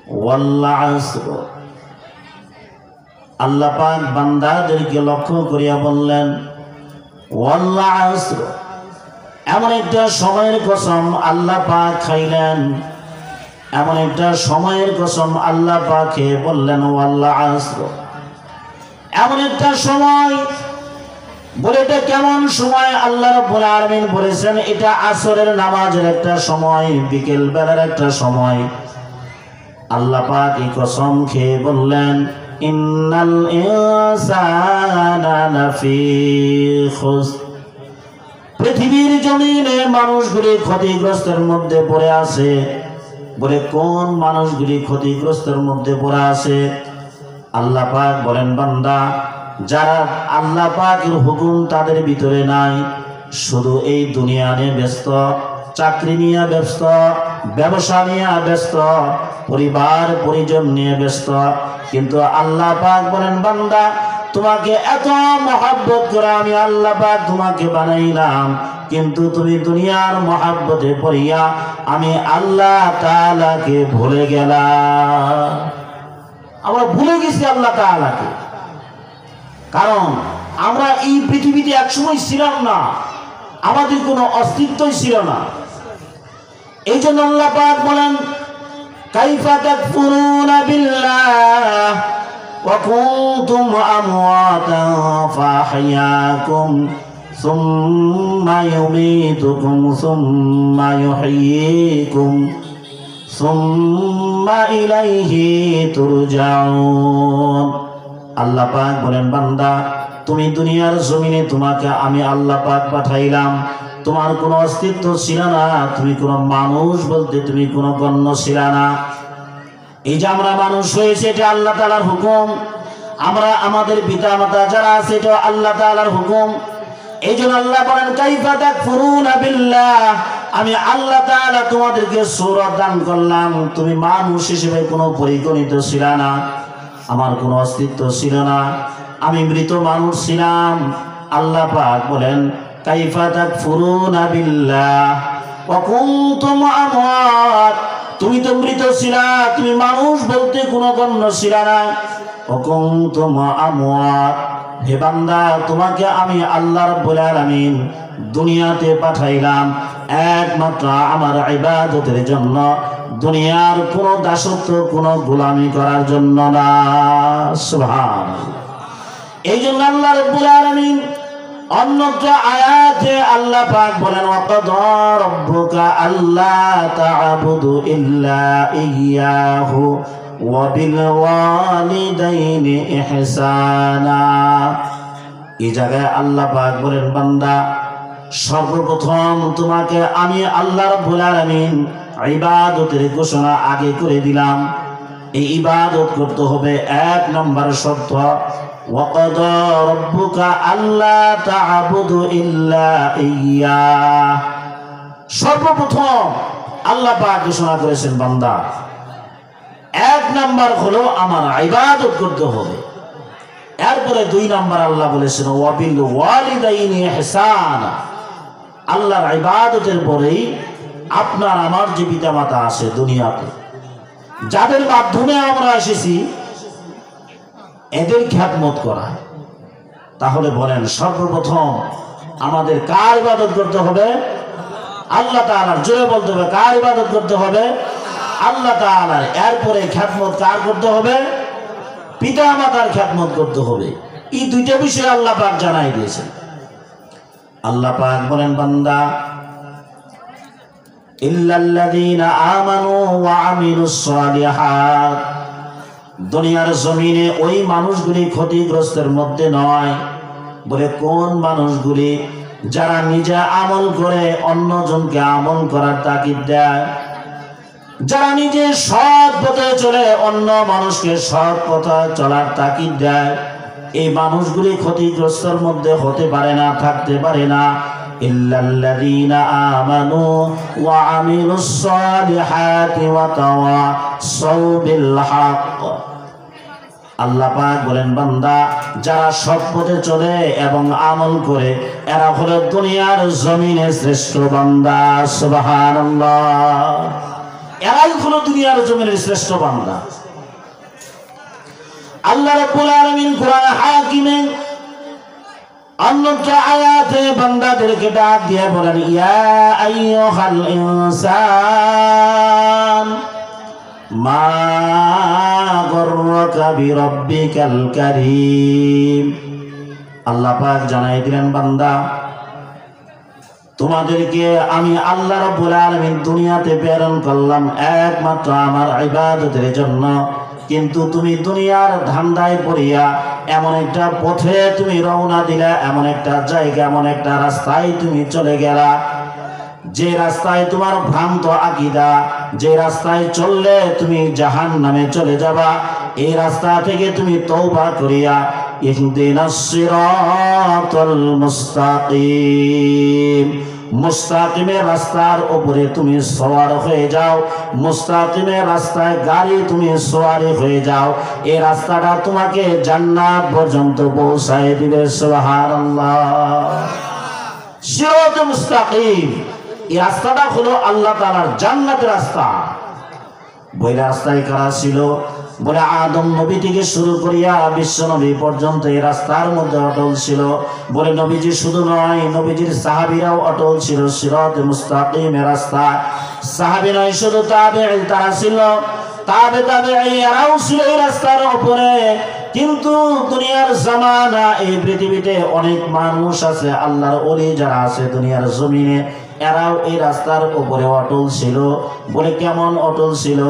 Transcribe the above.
ওয়াল আসর। আল্লাহ পাক বান্দাদেরকে লক্ষ্য করিয়া বললেন ওয়াল আসর, এমন একটা সময়ের কসম আল্লাহ পাক খাইলেন, এমন একটা সময়ের কসম আল্লাহ পাকে বললেন ওয়াল আসর। এমন একটা সময় বলে, এটা কেমন সময়? আল্লাহ রাব্বুল আলামিন বলেছেন এটা আসরের নামাজের একটা সময়, বিকেল বেলার একটা সময়। আল্লাহ পাক এই কসম খেয়ে বললেন ইন্নাল ইনসানা লাফি খুসর, পৃথিবীর জমিনে মানুষগুলি ক্ষতিগ্রস্তের মধ্যে পড়ে আছে। বলে কোন মানুষগুলি ক্ষতিগ্রস্তের মধ্যে পড়ে আছে? আল্লাহ পাক বলেন বান্দা, যারা আল্লাহ পাকের হুকুম তাদের ভিতরে নাই, শুধু এই দুনিয়া নিয়ে ব্যস্ত, চাকরি নিয়ে ব্যস্ত, ব্যবসা নিয়ে ব্যস্ত, পরিবার পরিজন নিয়ে ব্যস্ত। কিন্তু আল্লাহ পাক বলেন বান্দা, তোমাকে এত মহব্বত করে আমি আল্লাহ পাক তোমাকে বানাইলাম, কিন্তু তুমি দুনিয়ার মহব্বতে পড়িয়া আমি আল্লাহ তাআলাকে ভুলে গেলা। আমরা ভুলে গেছি আল্লাহ তাআলাকে, কারণ আমরা এই পৃথিবীতে একসময় ছিলাম না, আমাদের কোনো অস্তিত্বই ছিল না। এই জন্য আল্লাহ পাক বলেন কাইফা তাকফুরুনা বিল্লাহ ওয়া কুনতুম আমওয়াতান ফাহইয়াকুম সুম্মা ইউমীতুকুম সুম্মা ইউহয়ীকুম সুম্মা ইলাইহি তুরজাউন। আল্লাহ পাক বলেন বান্দা, তুমি দুনিয়ার জমিনে তোমাকে আমি আল্লাহ পাক পাঠাইলাম, তোমার কোনো অস্তিত্ব ছিল না, তুমি কোনো মানুষ বলতে তুমি কোনো গণ্য ছিল না। এই যে আমরা মানুষ হয়েছে এটা আল্লাহ তাআলার হুকুম, আমরা আমাদের পিতা মাতা যারা আছে এটা আল্লাহ তাআলার হুকুম। এই জন্য আল্লাহ বলেন কাইফা তাকফুরুনা বিল্লাহ, আমি আল্লাহ তাআলা তোমাদেরকে সূরত দান করলাম, তুমি মানুষ হিসেবে কোনো পরিগণিত ছিল না, আমার কোনো অস্তিত্ব ছিল না, আমি মৃত মানুষ ছিলাম। আল্লাহ পাক বলেন কাইফা তাকফুরুনা বিল্লাহ ওয়া কুনতুম আমওয়াত, তুমি তো মৃত ছিলা, তুমি মানুষ বলতে কোনো গণ্য ছিল না। ওয়া কুনতুম আমওয়াত, হে বান্দা তোমাকে আমি আল্লাহ রাব্বুল আলামিন দুনিয়াতে পাঠাইলাম একমাত্র আমার ইবাদতের জন্য, দুনিয়ার কোনো দাসত্ব কোনো গোলামি করার জন্য না। সুবহানাল্লাহ। এই জন্য আল্লাহ রাব্বুল আলামিন অন্যত্র আয়াতে আল্লাহ পাক বলেন ওয়াকাদা রাব্বুকা আল্লা তা'বুদু ইল্লা ইয়্যাহু ওয়া বিল ওয়ালিদাইনি ইহসানা। এই জায়গায় আল্লাহ পাক বলেন বান্দা, সর্বপ্রথম তোমাকে আমি আল্লাহ রাব্বুল আলামিন ইবাদতের ঘোষণা আগে করে দিলাম। এই ইবাদত করতে হবে, এক নম্বর শর্ত ওয়াকাদা রাব্বুকা আল্লা তা'বুদু ইল্লা ইয়্যাহ। সর্বপ্রথম আল্লাহ পাক ঘোষণা করেছেন বান্দা, এক নাম্বার হলো আমার ইবাদত করতে হবে। এরপরে দুই নাম্বার আল্লাহ বলেছেন ওয়া বিল ওয়ালিদাইনি ইহসানা। আল্লাহর ইবাদতের পরেই আপনার আমার যে পিতামাতা আছে দুনিয়াতে, যাদের মাধ্যমে আমরা এসেছি, এদের খিদমত করা। তাহলে বলেন সর্বপ্রথম আমাদের কার ইবাদত করতে হবে? আল্লাহ তাআলার। জোরে বলতে হবে কার ইবাদত করতে হবে? আল্লাহ তাআলার। এরপরে খিদমত কার করতে হবে? পিতা মাতার খিদমত করতে হবে। এই দুইটা বিষয় আল্লাহ পাক জানাই দিয়েছেন। আল্লাহ পাক বলেন বান্দা ইল্লাল্লাযীনা আমানু ওয়া আমিলুস সালিহাত, দুনিয়ার জমিনে ওই মানুষগুলি ক্ষতিগ্রস্তের মধ্যে নয়। বলে কোন মানুষগুলি? যারা নিজে আমল করে অন্যজনকে আমল করার তাকিদ দেয়, যারা নিজে সৎ পথে চলে অন্য মানুষকে সৎ পথে চলার তাকিদ দেয়, এই মানুষগুলি ক্ষতিগ্রস্তের মধ্যে হতে পারে না, থাকতে পারে না। ইল্লাল্লাযীনা আমানু ওয়া আমিলুস সালিহাতি ওয়া তাওয়াসাউ বিল হক। আল্লাহ পাক বলেন বান্দা, যারা সৎ পথে চলে এবং আমল করে এরা হলো দুনিয়ার জমিনে শ্রেষ্ঠ বান্দা। সুবহানাল্লাহ। এরাই হলো দুনিয়ার জমিনের শ্রেষ্ঠ বান্দা। আল্লাহ রাব্বুল আলামিন কোরআন হাকিমে অন্যত্র আয়াতে বান্দাদেরকে ডাক দিয়ে বলেন, ইয়া আইয়ুহাল ইনসান মা গররাকা বিরাব্বিকাল কারীম। আল্লাহ পাক জানাই দিলেন, বান্দা তোমাদেরকে আমি আল্লাহ রাব্বুল আলামিন দুনিয়াতে প্রেরণ করলাম একমাত্র আমার ইবাদতের জন্য, কিন্তু তুমি দুনিয়ার ধান্দায় পড়িয়া এমন একটা পথে তুমি রওনা দিলা, এমন একটা জায়গা, এমন একটা রাস্তায় তুমি চলে গেলা, যে রাস্তায় তোমার ভ্রান্ত আকীদা, যে রাস্তায় চললে তুমি জাহান্নামে চলে যাবা, এই রাস্তা থেকে তুমি তওবা করিয়া ইহদিনাস সিরাতাল মুস্তাকিম, মুস্তাকিমের রাস্তার উপরে তুমি সওয়ার হয়ে যাও, মুস্তাকিমের রাস্তায় গাড়ি তুমি সওয়ারি হয়ে যাও, এই রাস্তাটা তোমাকে জান্নাত পর্যন্ত পৌঁছায় দিবে। সুবহানাল্লাহ। সিরাতুল মুস্তাকিম, এই রাস্তাটা হলো আল্লাহ তাআলার জান্নাতের রাস্তা। ওই রাস্তায় কারা ছিল? বলে আদম নবী থেকে শুরু করিয়া বিশ্ব নবী পর্যন্ত এই রাস্তার মধ্যে অটল ছিল। বলে নবীজি শুধু নয়, নবীজির সাহাবীরাও অটল ছিল সিরাতে মুস্তাকিমের রাস্তা। সাহাবী নয়, শুধু তাবেঈ তারা ছিল, তাবেঈ এরাও ছিল এই রাস্তার উপরে। কিন্তু দুনিয়ার জামানা, এই পৃথিবীতে অনেক মানুষ আছে, আল্লাহর ওলি যারা আছে দুনিয়ার জমিনে, এরাও এই রাস্তার উপরে অটল ছিল। বলে কেমন অটল ছিল?